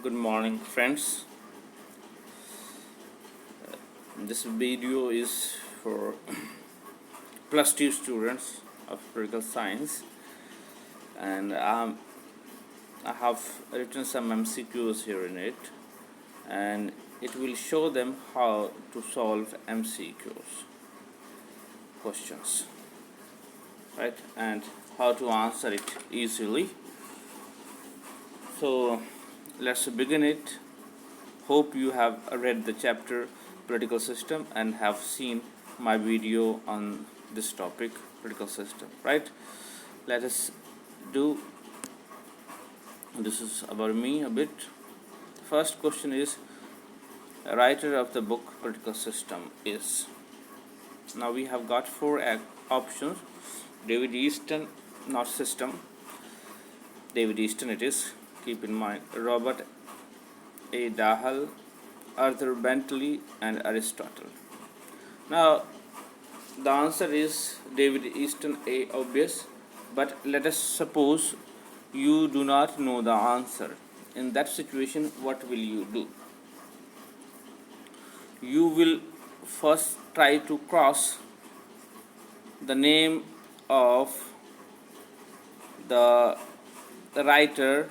Good morning, friends. This video is for plus 2 students of political science, and I have written some MCQs here in it, and it will show them how to solve MCQs questions, right, and how to answer it easily. So let's begin it. Hope you have read the chapter political system and have seen my video on this topic, political system, right? Let us do. This is about me a bit. First question is, writer of the book political system is. Now we have got four options. David Easton, not system. David Easton it is, keep in mind. Robert A. Dahl, Arthur Bentley, and Aristotle. Now the answer is David Easton A, obvious, but let us suppose you do not know the answer. In that situation, what will you do? You will first try to cross the name of the writer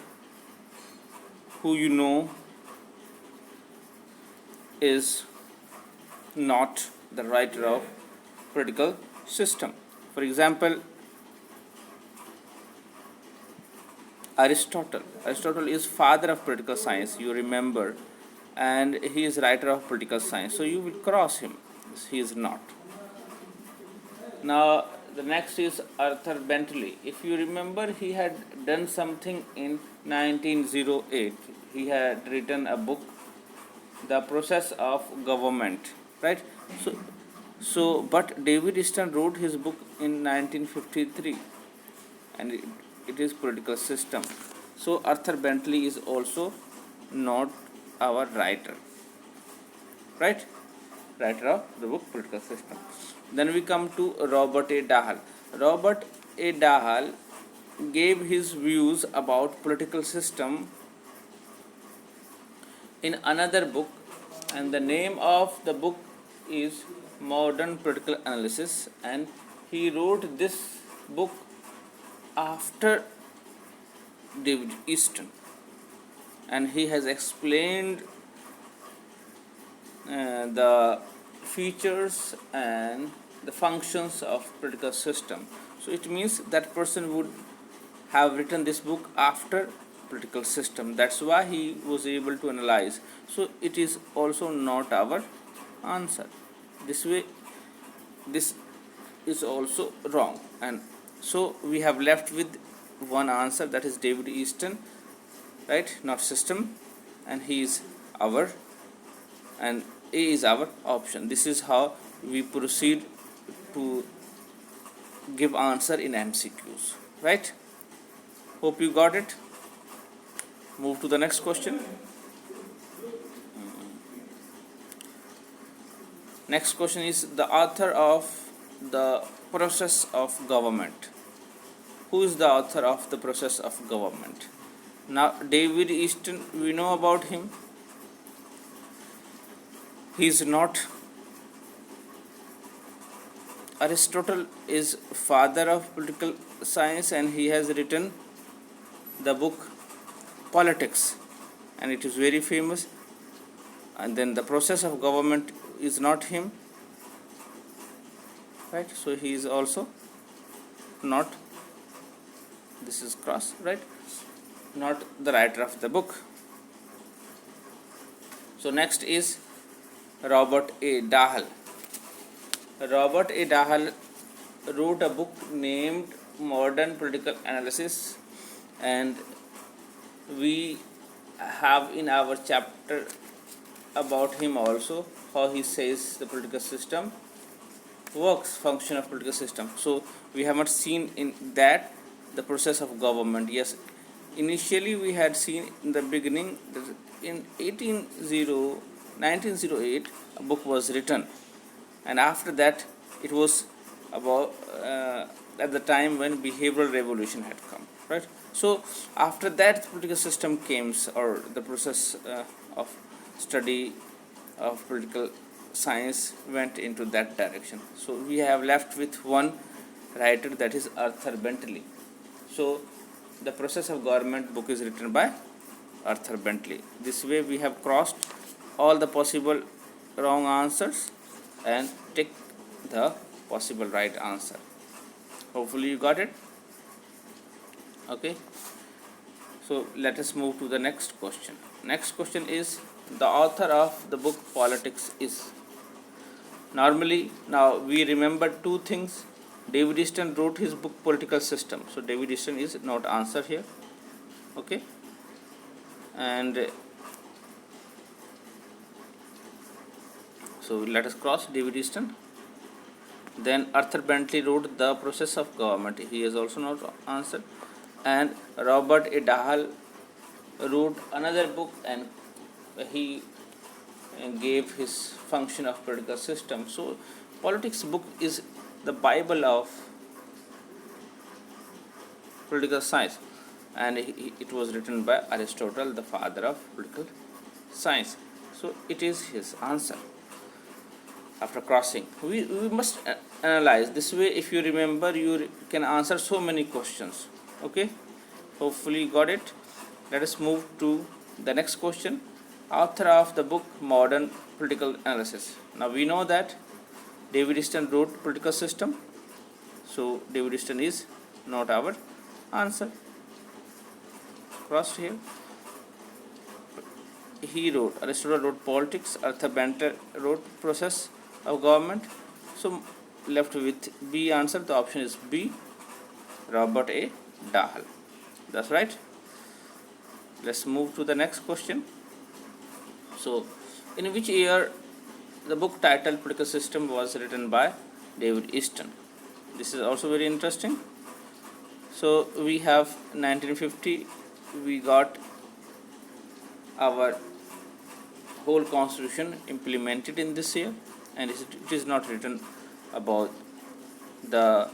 who you know is not the writer of political system. For example, Aristotle. Aristotle is father of political science, you remember, and he is writer of political science. So you will cross him. He is not. Now the next is Arthur Bentley. If you remember, he had done something in 1908. He had written a book, The Process of Government, right? But David Easton wrote his book in 1953, and it is political system. So Arthur Bentley is also not our writer, right? Writer of the book political system. Then we come to Robert A. Dahl. Robert A. Dahl gave his views about political system in another book, and the name of the book is Modern Political Analysis, and he wrote this book after David Easton, and he has explained the features and the functions of political system. So it means that person would have written this book after political system. That's why he was able to analyze. So it is also not our answer. This way, this is also wrong, and so we have left with one answer, that is David Easton, right, not system, and he is our, and A is our option. This is how we proceed to give answer in MCQs, right? Hope you got it. Move to the next question. Next question is the author of the process of government. Who is the author of the process of government? Now David Easton, we know about him. He is not. Aristotle is father of political science, and he has written the book Politics, and it is very famous. And then the process of government is not him, right? So he is also not, this is cross, right, not the writer of the book. So next is Robert A. Dahl. Robert A. Dahl wrote a book named Modern Political Analysis, and we have in our chapter about him also, how he says the political system works, function of political system. So we have not seen in that the process of government. Yes, initially we had seen in the beginning that in 1908 a book was written, and after that it was about at the time when behavioral revolution had come, right? So after that, the political system came, or the process of study of political science went into that direction. So we have left with one writer, that is Arthur Bentley. So the process of government book is written by Arthur Bentley. This way we have crossed all the possible wrong answers and take the possible right answer. Hopefully you got it. Okay, so let us move to the next question. Next question is, the author of the book Politics is. Normally, now we remember two things. David Easton wrote his book Political System, so David Easton is not answer here. Okay, and so let us cross David Easton. Then Arthur Bentley wrote The Process of Government, he is also not answered. And Robert A. Dahl wrote another book, and he gave his function of political system. So politics book is the Bible of political science, and it was written by Aristotle, the father of political science. So it is his answer. After crossing, we must analyze this way. If you remember, you can answer so many questions. Okay, hopefully you got it. Let us move to the next question. Author of the book Modern Political Analysis. Now we know that David Easton wrote Political System, so David Easton is not our answer. Crossed here. He wrote, Aristotle wrote Politics, Arthur Bentley wrote Process of Government. So left with B answer. The option is B, Robert A. Dahl. That's right. Let's move to the next question. So, in which year the book titled Political System was written by David Easton? This is also very interesting. So we have 1950. We got our whole constitution implemented in this year, and it is not written about the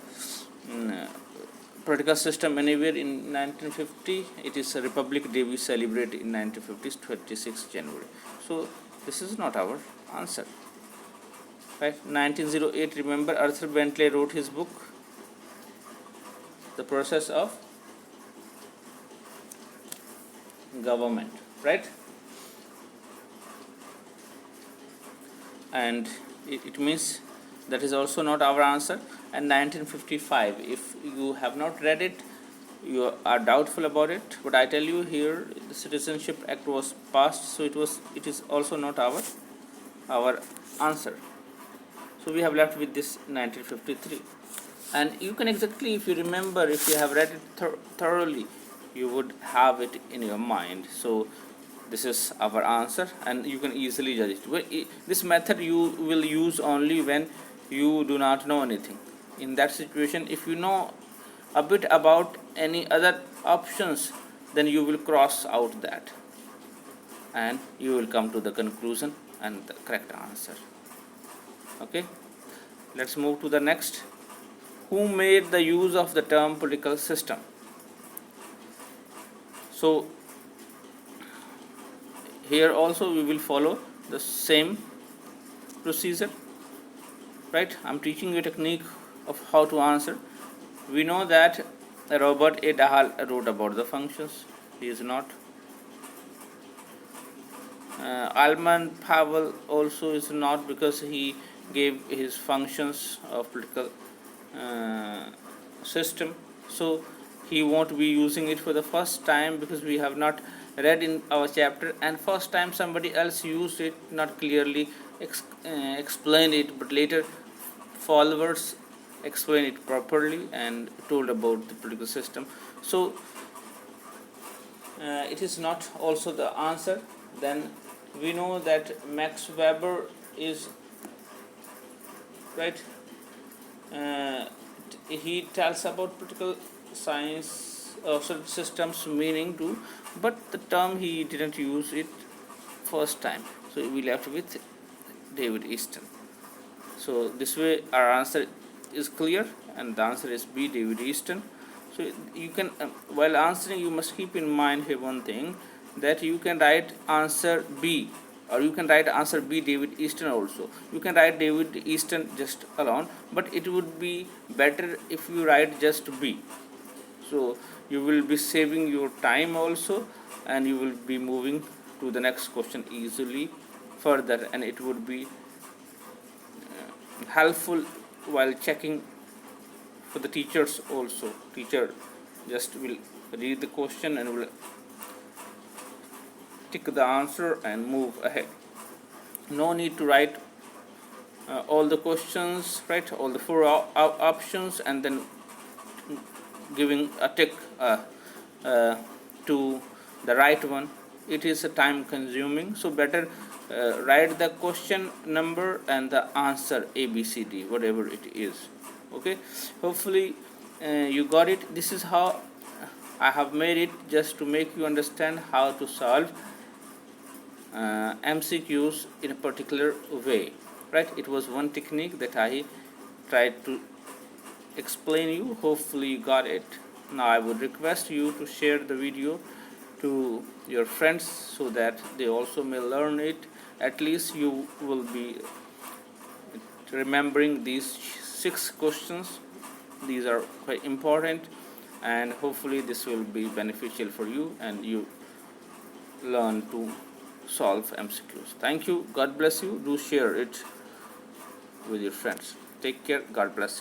political system anywhere in 1950. It is a Republic Day we celebrate in 1950, 26 January. So this is not our answer. Right? 1908, remember Arthur Bentley wrote his book The Process of Government, right? And it means that is also not our answer. And 1955, if you have not read it, you are doubtful about it, but I tell you here the Citizenship Act was passed, so it is also not our answer. So we have left with this 1953. And you can exactly, if you remember, if you have read it thoroughly, you would have it in your mind. So this is our answer, and you can easily judge it. This method you will use only when you do not know anything. In that situation, if you know a bit about any other options, then you will cross out that and you will come to the conclusion and the correct answer. Okay, let's move to the next. Who made the use of the term political system? So here also we will follow the same procedure, right? I'm teaching you a technique of how to answer. We know that Robert A. Dahl wrote about the functions. He is not. Alman Powell also is not, because he gave his functions of political system. So he won't be using it for the first time, because we have not read in our chapter, and first time somebody else used it, not clearly explained it, but later followers explain it properly and told about the political system. So it is not also the answer. Then we know that Max Weber is right. He tells about political science systems meaning too, but the term he didn't use it first time. So we left with David Easton. So this way our answer is clear, and the answer is B, David Easton. So you can while answering, you must keep in mind here one thing, that you can write answer B, or you can write answer B David Easton also. You can write David Easton just alone, but it would be better if you write just B. So you will be saving your time also, and you will be moving to the next question easily further, and it would be helpful while checking for the teachers also. Teacher just will read the question and will tick the answer and move ahead. No need to write all the questions, right, all the four options, and then giving a tick to the right one. It is a time consuming, so better write the question number and the answer ABCD, whatever it is. Okay, hopefully you got it. This is how I have made it, just to make you understand how to solve MCQs in a particular way, right? It was one technique that I tried to explain you. Hopefully you got it. Now I would request you to share the video to your friends so that they also may learn it. At least you will be remembering these 6 questions. These are quite important, and hopefully this will be beneficial for you and you learn to solve MCQs. Thank you. God bless you. Do share it with your friends. Take care. God bless.